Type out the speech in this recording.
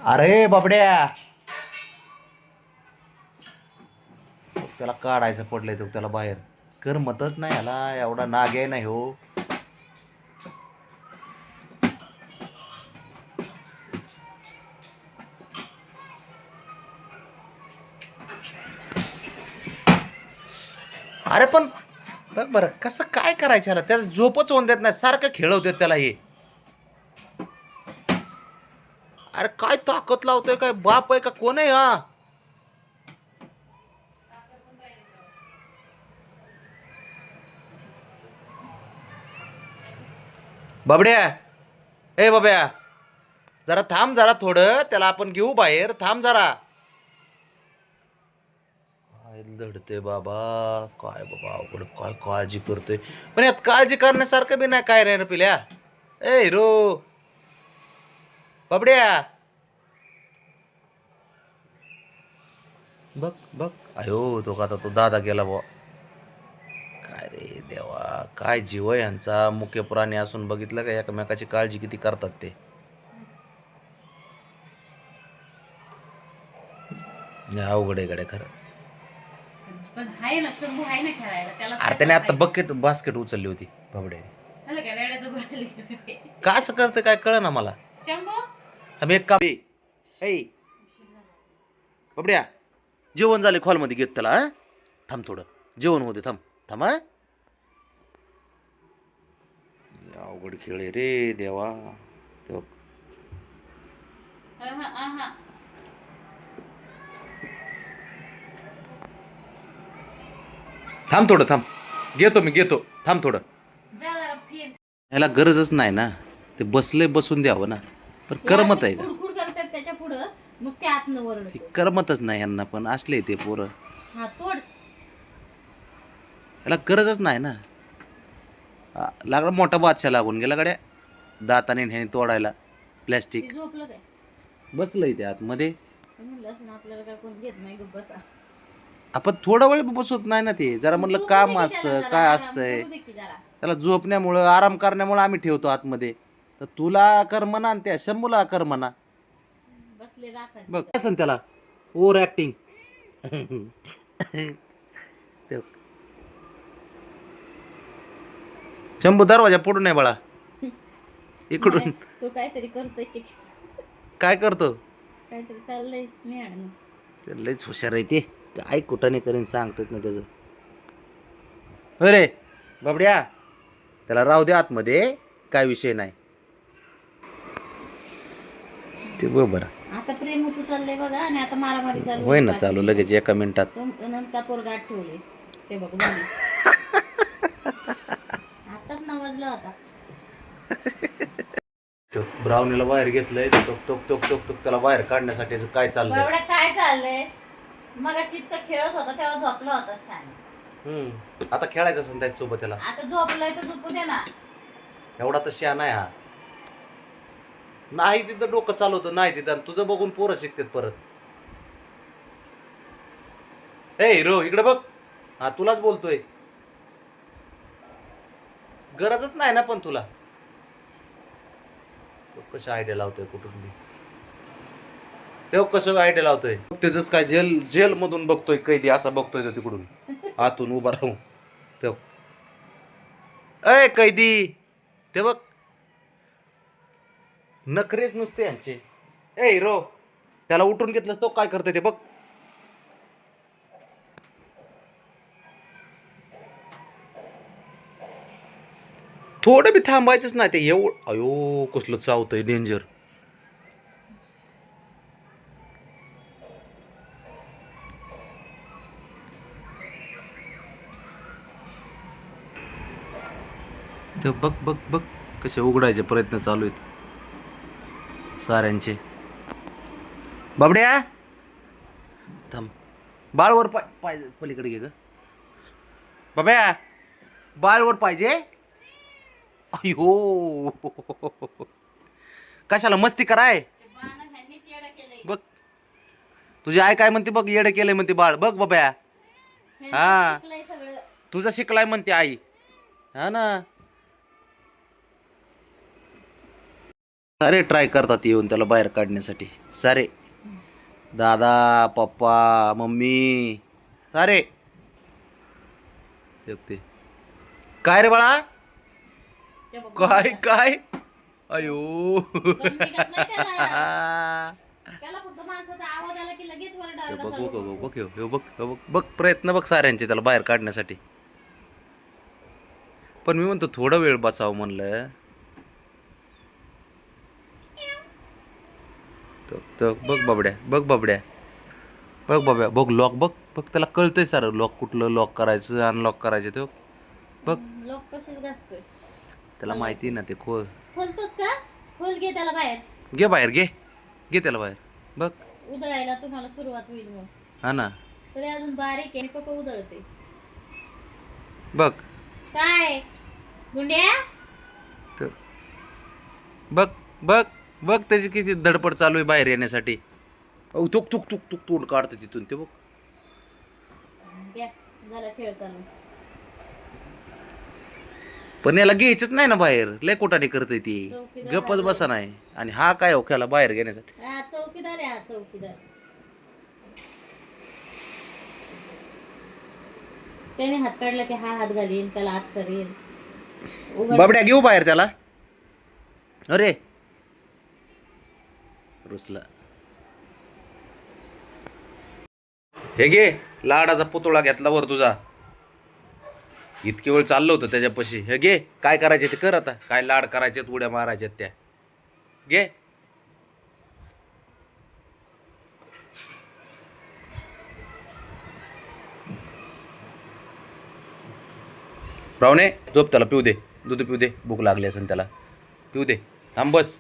अरे बाबड्या, त्याला काढायचं पडलंय तो त्याला बाहेर. करमतच नाही ह्याला, एवढा नाग आहे नाही हो. अरे पण बघ बरं कसं काय करायचं ह्याला, त्याला झोपच होऊन देत नाही, सारखं खेळवतात त्याला हे. अरे काय ताकद लावतोय, काय बाप आहे का कोण आहे हा? बाबड्या, ए बाब्या, जरा थांब, जरा थोडं त्याला आपण घेऊ बाहेर, थांब जरा. काय लढते बाबा, काय बाबा अवघड, काय काळजी करतोय. पण यात काळजी करण्यासारखं बी नाही काय रे पिल्या. ए हिरो, बाबड्या, बघ बघ, अयो तो का आता तो दादा गेला बुवा. काय रे देवा, काय जीव आहे यांचा. मुख्य प्राणी असून बघितलं का एकमेकाची काळजी किती करतात ते. अवघड आहे गड्या खरं. पण आहे ना, शंभू आहे ना खेळायला त्याला. अरे त्याने आता बकेट बास्केट उचलली होती बाबड्याने. त्याला काय रेड्याचं गोळा का असं करते काय कळ ना मला. शंभू आम्ही एक काम ऐ बाबड्या, जेवण झाले हॉलमध्ये घेत त्याला. हा थांब थोडं, जेवण होते, थांब थांब. हा अवघड खेळ आहे रे देवा. ते थांब थोडं, थांब घेतो मी, घेतो थांब थोडं. जा जरा फिर. ह्याला गरजच नाही ना, ते बसले बसून द्यावं ना. पण करमत आहे का? कुडकुड करतात त्याच्या पुढं, मग ते आतनं वरडत. ती करमतच नाही यांना, पण असले ते पोरं. हा तोड. ह्याला गरजच नाही ना. लागला मोठा बादशाह लागून गेला गड्या, दाताने ह्याने तोडायला प्लॅस्टिक. ते झोपलं काय? बसलंय ते आतमध्ये. म्हणलं असं आपल्याला काय कोण घेत नाही, गप्प बसा. आपण थोडा वेळ बसवत नाही ना, ते जरा म्हणलं काम झोपू दे की असतं त्याला, काय जरा असतंय. आराम करू दे की जरा. त्याला झोपण्यामुळं आराम करण्यामुळं आम्ही ठेवतो आतमध्ये. तर तुला कर म्हणा आणि त्या शंभूला कर म्हणा. बसले राखत. बघ काय सांग त्याला, ओव्हर ऍक्टिंग. शंभू दरवाजा पडू नये बाळा, इकडून. तो काहीतरी करतोय चिक्स, काय करतो काहीतरी चाललंय नाही. ते लयच हुशार आहे ते, काय कुठं नाही करीन सांगतात ना त्याचं. अरे बाबड्या, त्याला राहू दे आतमध्ये, काय विषय नाही. ते बरोबर आता प्रेम तू चाललंय बघा, आणि आता मारामारी चालू होय ना, चालू लगेच एका मिनिटात. तू नंतर पोरगाट ठेवलेस ते बघ. आताच नवजला होता. तो ब्राउनीला बाहेर घेतलंय, टोक टोक टोक टोक टोक त्याला बाहेर काढण्यासाठी काय चाललंय. एवढं काय चाललंय? मग अशी तर खेळत होता तेव्हा झोपला होता शान. आता खेळायचं असेल त्याच्यासोबत त्याला. आता झोपलाय तर झोपू दे ना. एवढा तर शहा नाही हा. नाही तिथं डोकं चालवतं, नाही तिथं तुझं बघून पोरं शिकतात परत. ए हिरो इकडे बघ, हा तुलाच बोलतोय. गरजच नाही ना पण तुला. कशा आयडिया लावतोय कुठून बी, तेव्हा कसं आयडिया लावतोय. त्याच काय जेल मधून बघतोय कैदी, असा बघतोय तो तिकडून आतून उभा राहून. तेव्हा अय कैदी, ते बघ नखरेच नुसते यांचे. ए हिरो, त्याला उठून घेतलंस तो काय करतोय ते बघ. थोडं बी थांबायचंच नाही ते, एवढं अयो कसलं चावतंय डेंजर. ते बघ बघ बघ कसे उघडायचे प्रयत्न चालू आहेत साऱ्यांचे. बाबड्या थांब, बाळवर पाय पलीकडे घे ग बाब्या, बाळवर पाहिजे. अयो कशाला मस्ती कराय. बघ तुझी आई काय म्हणते बघ, येडं केलंय म्हणते बाळ, बघ बाब्या. हा तुझं शिकलाय म्हणते आई, हा ना. सारे ट्राय करतात येऊन त्याला बाहेर काढण्यासाठी. सारे दादा, पप्पा, मम्मी, सारे. ते काय रे बाळा, ते बघ, काय काय अयो. पण निघत नाही त्याला. त्याला फक्त माणसाचा आवाज आला की लगेच हे वरडारडा बघ चालू बघ बघ करतो. बघ हे बघ हे बघ बघ प्रयत्न बघ साऱ्यांचे त्याला बाहेर काढण्यासाठी. पण मी म्हणतो थोडा वेळ बसावं म्हणलं. बघ बाबड्या, बघ बाबड्या, बघ बाब्या, बघ लॉक, बघ बघ त्याला कळतंय सारं लॉक कुठलं लॉक करायचं अनलॉक करायचं ते बघ. लोक कशीच घासतोय. त्याला माहिती आहे ना ते खोलतोस का? खोल घे त्याला बाहेर. घे बाहेर, घे घे त्याला बाहेर. बघ उधळायला तुम्हाला सुरुवात होईल मग. हा ना, तरी अजून बारीक आहे पप्पा उधळते. बघ काय गुंड्या? तर बघ बघ बघ त्याची किती धडपड चालू आहे बाहेर येण्यासाठी. तुक तुक तुक तुक तोंड काढतो तिथून ते बघ. घ्या, झाला खेळ चालू. पण याला घ्यायचंच नाही ना बाहेर, लय कोटाने करते ती. चौकीदार गपच आहे. बसा नाही. आणि हा काय हो त्याला बाहेर घेण्यासाठी. हा चौकीदार आहे, हा चौकीदार. त्याने हात काढला की हा हात घालीन, त्याला आत सरेल. बाबड्या घेऊ बाहेर त्याला. अरे रुसला. हे घे लाडाचा पुतळा घेतला वर तुझा. इतके वेळ चाललं होतं त्याच्यापाशी. हे घे काय करायचे ते कर आता. काय लाड करायचे उड्या मारायच्यात त्या घे. रावणे झोप त्याला पिऊ दे. दूध पिऊ दे. भूक लागली असेल त्याला. पिऊ दे. थांब बस.